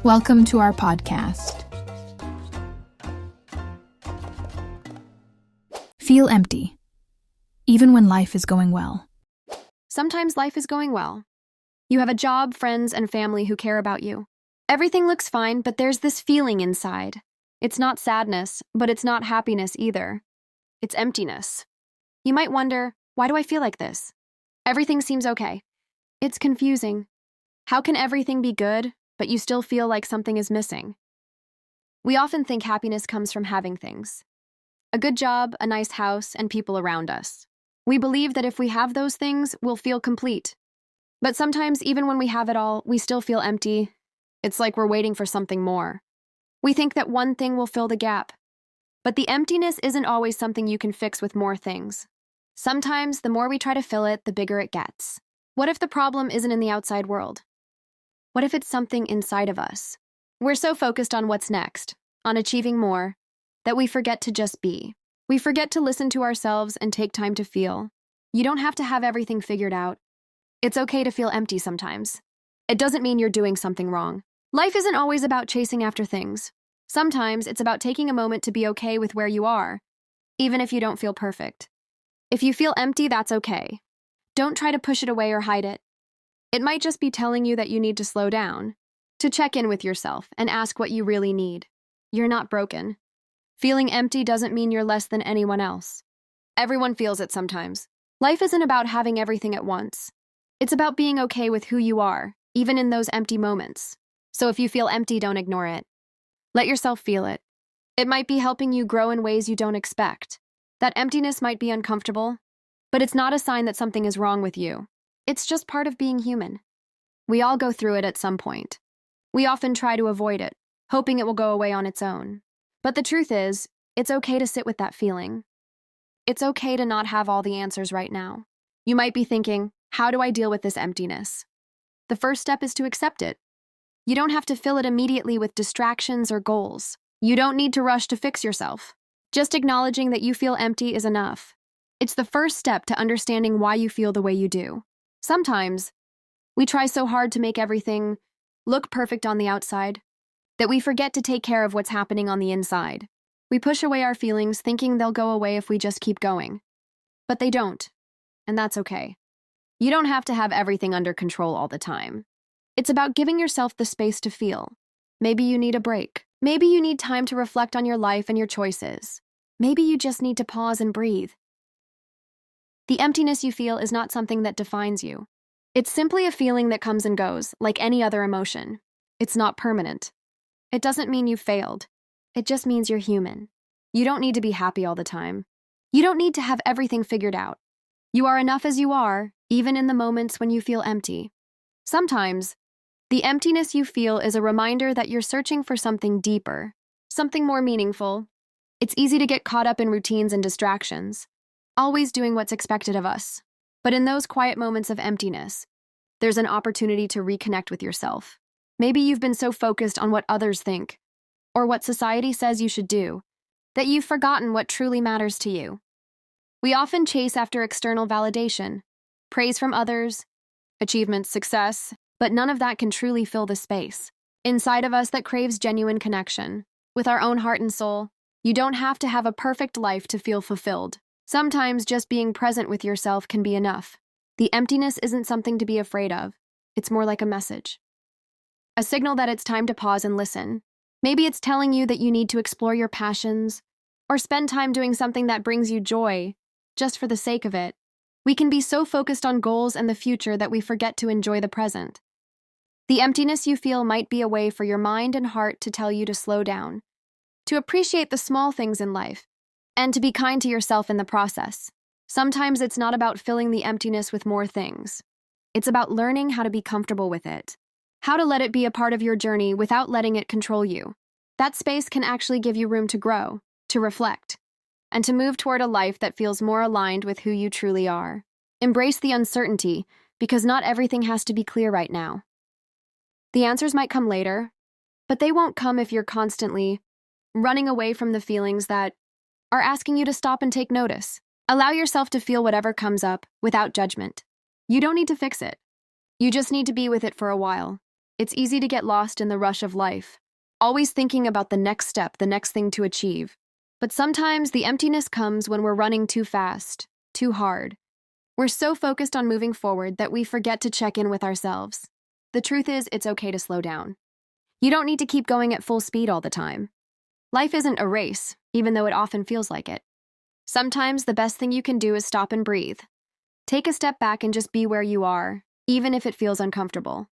Welcome to our podcast. Feel empty, even when life is going well. Sometimes life is going well. You have a job, friends, and family who care about you. Everything looks fine, but there's this feeling inside. It's not sadness, but it's not happiness either. It's emptiness. You might wonder, why do I feel like this? Everything seems okay. It's confusing. How can everything be good, but you still feel like something is missing? We often think happiness comes from having things. A good job, a nice house, and people around us. We believe that if we have those things, we'll feel complete. But sometimes, even when we have it all, we still feel empty. It's like we're waiting for something more. We think that one thing will fill the gap. But the emptiness isn't always something you can fix with more things. Sometimes, the more we try to fill it, the bigger it gets. What if the problem isn't in the outside world? What if it's something inside of us? We're so focused on what's next, on achieving more, that we forget to just be. We forget to listen to ourselves and take time to feel. You don't have to have everything figured out. It's okay to feel empty sometimes. It doesn't mean you're doing something wrong. Life isn't always about chasing after things. Sometimes it's about taking a moment to be okay with where you are, even if you don't feel perfect. If you feel empty, that's okay. Don't try to push it away or hide it. It might just be telling you that you need to slow down, to check in with yourself and ask what you really need. You're not broken. Feeling empty doesn't mean you're less than anyone else. Everyone feels it sometimes. Life isn't about having everything at once. It's about being okay with who you are, even in those empty moments. So if you feel empty, don't ignore it. Let yourself feel it. It might be helping you grow in ways you don't expect. That emptiness might be uncomfortable, but it's not a sign that something is wrong with you. It's just part of being human. We all go through it at some point. We often try to avoid it, hoping it will go away on its own. But the truth is, it's okay to sit with that feeling. It's okay to not have all the answers right now. You might be thinking, how do I deal with this emptiness? The first step is to accept it. You don't have to fill it immediately with distractions or goals. You don't need to rush to fix yourself. Just acknowledging that you feel empty is enough. It's the first step to understanding why you feel the way you do. Sometimes, we try so hard to make everything look perfect on the outside that we forget to take care of what's happening on the inside. We push away our feelings thinking they'll go away if we just keep going. But they don't, and that's okay. You don't have to have everything under control all the time. It's about giving yourself the space to feel. Maybe you need a break. Maybe you need time to reflect on your life and your choices. Maybe you just need to pause and breathe. The emptiness you feel is not something that defines you. It's simply a feeling that comes and goes, like any other emotion. It's not permanent. It doesn't mean you failed. It just means you're human. You don't need to be happy all the time. You don't need to have everything figured out. You are enough as you are, even in the moments when you feel empty. Sometimes, the emptiness you feel is a reminder that you're searching for something deeper, something more meaningful. It's easy to get caught up in routines and distractions, always doing what's expected of us. But in those quiet moments of emptiness, there's an opportunity to reconnect with yourself. Maybe you've been so focused on what others think, or what society says you should do, that you've forgotten what truly matters to you. We often chase after external validation, praise from others, achievements, success, but none of that can truly fill the space inside of us that craves genuine connection with our own heart and soul. You don't have to have a perfect life to feel fulfilled. Sometimes just being present with yourself can be enough. The emptiness isn't something to be afraid of. It's more like a message. A signal that it's time to pause and listen. Maybe it's telling you that you need to explore your passions or spend time doing something that brings you joy, just for the sake of it. We can be so focused on goals and the future that we forget to enjoy the present. The emptiness you feel might be a way for your mind and heart to tell you to slow down, to appreciate the small things in life, and to be kind to yourself in the process. Sometimes it's not about filling the emptiness with more things. It's about learning how to be comfortable with it, how to let it be a part of your journey without letting it control you. That space can actually give you room to grow, to reflect, and to move toward a life that feels more aligned with who you truly are. Embrace the uncertainty, because not everything has to be clear right now. The answers might come later, but they won't come if you're constantly running away from the feelings that are asking you to stop and take notice. Allow yourself to feel whatever comes up without judgment. You don't need to fix it. You just need to be with it for a while. It's easy to get lost in the rush of life, always thinking about the next step, the next thing to achieve. But sometimes the emptiness comes when we're running too fast, too hard. We're so focused on moving forward that we forget to check in with ourselves. The truth is, it's okay to slow down. You don't need to keep going at full speed all the time. Life isn't a race, even though it often feels like it. Sometimes the best thing you can do is stop and breathe. Take a step back and just be where you are, even if it feels uncomfortable.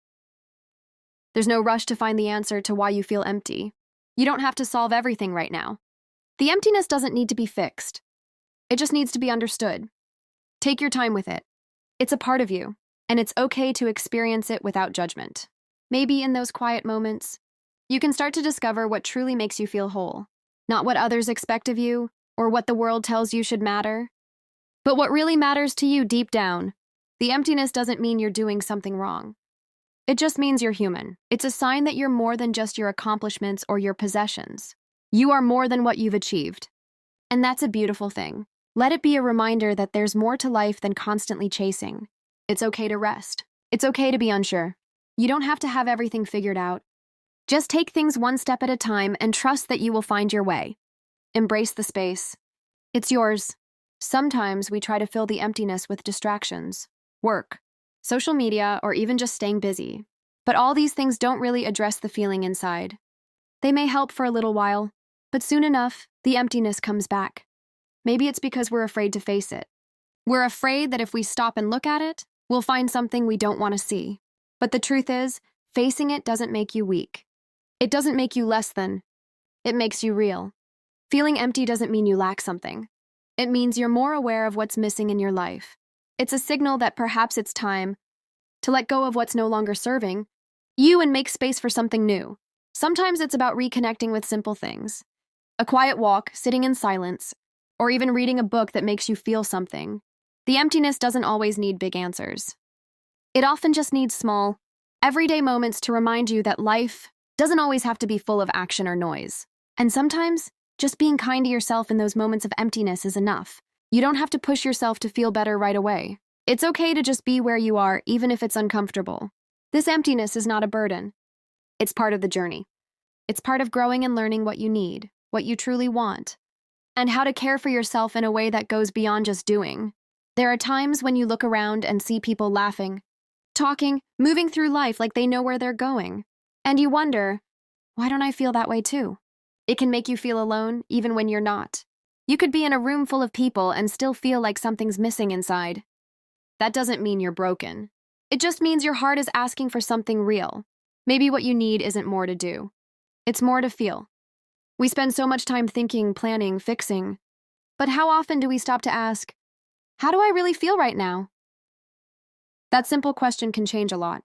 There's no rush to find the answer to why you feel empty. You don't have to solve everything right now. The emptiness doesn't need to be fixed. It just needs to be understood. Take your time with it. It's a part of you, and it's okay to experience it without judgment. Maybe in those quiet moments, you can start to discover what truly makes you feel whole. Not what others expect of you, or what the world tells you should matter, but what really matters to you deep down. The emptiness doesn't mean you're doing something wrong. It just means you're human. It's a sign that you're more than just your accomplishments or your possessions. You are more than what you've achieved. And that's a beautiful thing. Let it be a reminder that there's more to life than constantly chasing. It's okay to rest. It's okay to be unsure. You don't have to have everything figured out. Just take things one step at a time and trust that you will find your way. Embrace the space. It's yours. Sometimes we try to fill the emptiness with distractions, work, social media, or even just staying busy. But all these things don't really address the feeling inside. They may help for a little while, but soon enough, the emptiness comes back. Maybe it's because we're afraid to face it. We're afraid that if we stop and look at it, we'll find something we don't want to see. But the truth is, facing it doesn't make you weak. It doesn't make you less than. It makes you real. Feeling empty doesn't mean you lack something. It means you're more aware of what's missing in your life. It's a signal that perhaps it's time to let go of what's no longer serving you and make space for something new. Sometimes it's about reconnecting with simple things. A quiet walk, sitting in silence, or even reading a book that makes you feel something. The emptiness doesn't always need big answers. It often just needs small, everyday moments to remind you that life doesn't always have to be full of action or noise. And sometimes, just being kind to yourself in those moments of emptiness is enough. You don't have to push yourself to feel better right away. It's okay to just be where you are, even if it's uncomfortable. This emptiness is not a burden. It's part of the journey. It's part of growing and learning what you need, what you truly want, and how to care for yourself in a way that goes beyond just doing. There are times when you look around and see people laughing, talking, moving through life like they know where they're going. And you wonder, why don't I feel that way too? It can make you feel alone, even when you're not. You could be in a room full of people and still feel like something's missing inside. That doesn't mean you're broken. It just means your heart is asking for something real. Maybe what you need isn't more to do. It's more to feel. We spend so much time thinking, planning, fixing. But how often do we stop to ask, how do I really feel right now? That simple question can change a lot.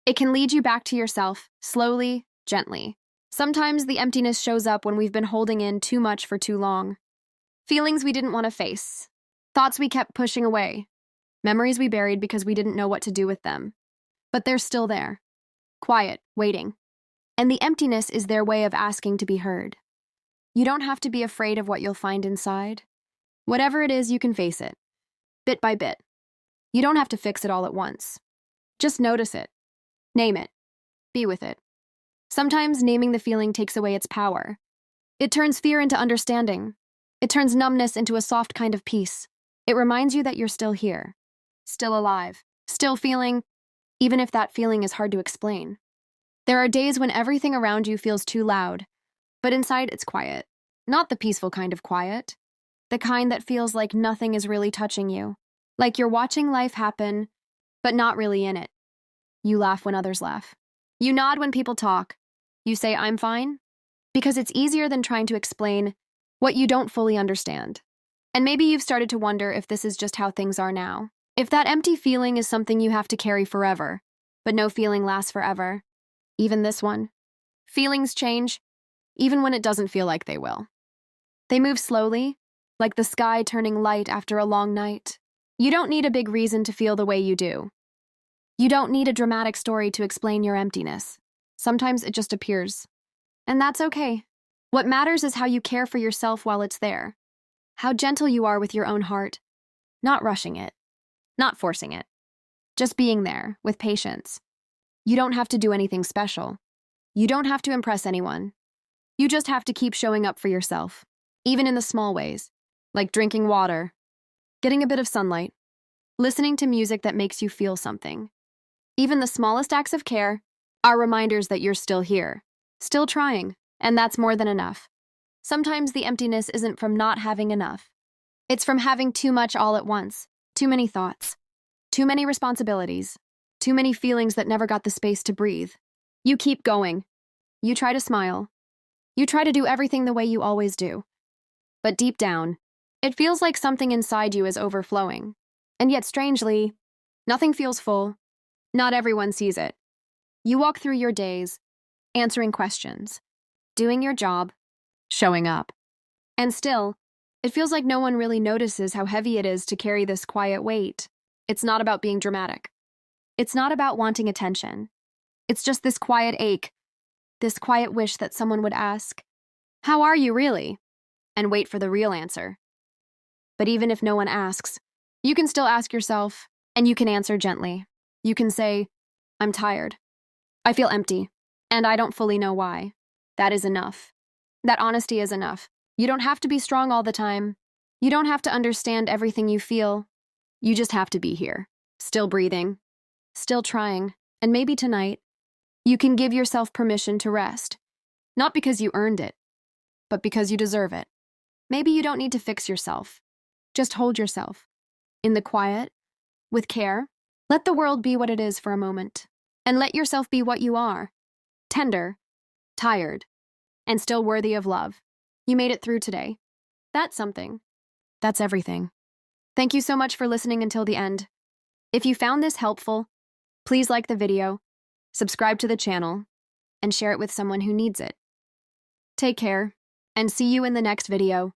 It can lead you back to yourself, slowly, gently. Sometimes the emptiness shows up when we've been holding in too much for too long. Feelings we didn't want to face. Thoughts we kept pushing away. Memories we buried because we didn't know what to do with them. But they're still there. Quiet, waiting. And the emptiness is their way of asking to be heard. You don't have to be afraid of what you'll find inside. Whatever it is, you can face it. Bit by bit. You don't have to fix it all at once. Just notice it. Name it. Be with it. Sometimes naming the feeling takes away its power. It turns fear into understanding. It turns numbness into a soft kind of peace. It reminds you that you're still here, still alive, still feeling, even if that feeling is hard to explain. There are days when everything around you feels too loud, but inside it's quiet. Not the peaceful kind of quiet. The kind that feels like nothing is really touching you. Like you're watching life happen, but not really in it. You laugh when others laugh. You nod when people talk. You say, I'm fine, because it's easier than trying to explain what you don't fully understand. And maybe you've started to wonder if this is just how things are now. If that empty feeling is something you have to carry forever, but no feeling lasts forever. Even this one. Feelings change, even when it doesn't feel like they will. They move slowly, like the sky turning light after a long night. You don't need a big reason to feel the way you do. You don't need a dramatic story to explain your emptiness. Sometimes it just appears. And that's okay. What matters is how you care for yourself while it's there. How gentle you are with your own heart. Not rushing it. Not forcing it. Just being there, with patience. You don't have to do anything special. You don't have to impress anyone. You just have to keep showing up for yourself, even in the small ways, like drinking water, getting a bit of sunlight, listening to music that makes you feel something. Even the smallest acts of care are reminders that you're still here, still trying, and that's more than enough. Sometimes the emptiness isn't from not having enough. It's from having too much all at once, too many thoughts, too many responsibilities, too many feelings that never got the space to breathe. You keep going. You try to smile. You try to do everything the way you always do. But deep down, it feels like something inside you is overflowing. And yet, strangely, nothing feels full. Not everyone sees it. You walk through your days, answering questions, doing your job, showing up. And still, it feels like no one really notices how heavy it is to carry this quiet weight. It's not about being dramatic. It's not about wanting attention. It's just this quiet ache, this quiet wish that someone would ask, "How are you really?" and wait for the real answer. But even if no one asks, you can still ask yourself, and you can answer gently. You can say, "I'm tired. I feel empty, and I don't fully know why." That is enough. That honesty is enough. You don't have to be strong all the time. You don't have to understand everything you feel. You just have to be here, still breathing, still trying, and maybe tonight, you can give yourself permission to rest. Not because you earned it, but because you deserve it. Maybe you don't need to fix yourself. Just hold yourself. In the quiet, with care, let the world be what it is for a moment. And let yourself be what you are. Tender, tired, and still worthy of love. You made it through today. That's something. That's everything. Thank you so much for listening until the end. If you found this helpful, please like the video, subscribe to the channel, and share it with someone who needs it. Take care, and see you in the next video.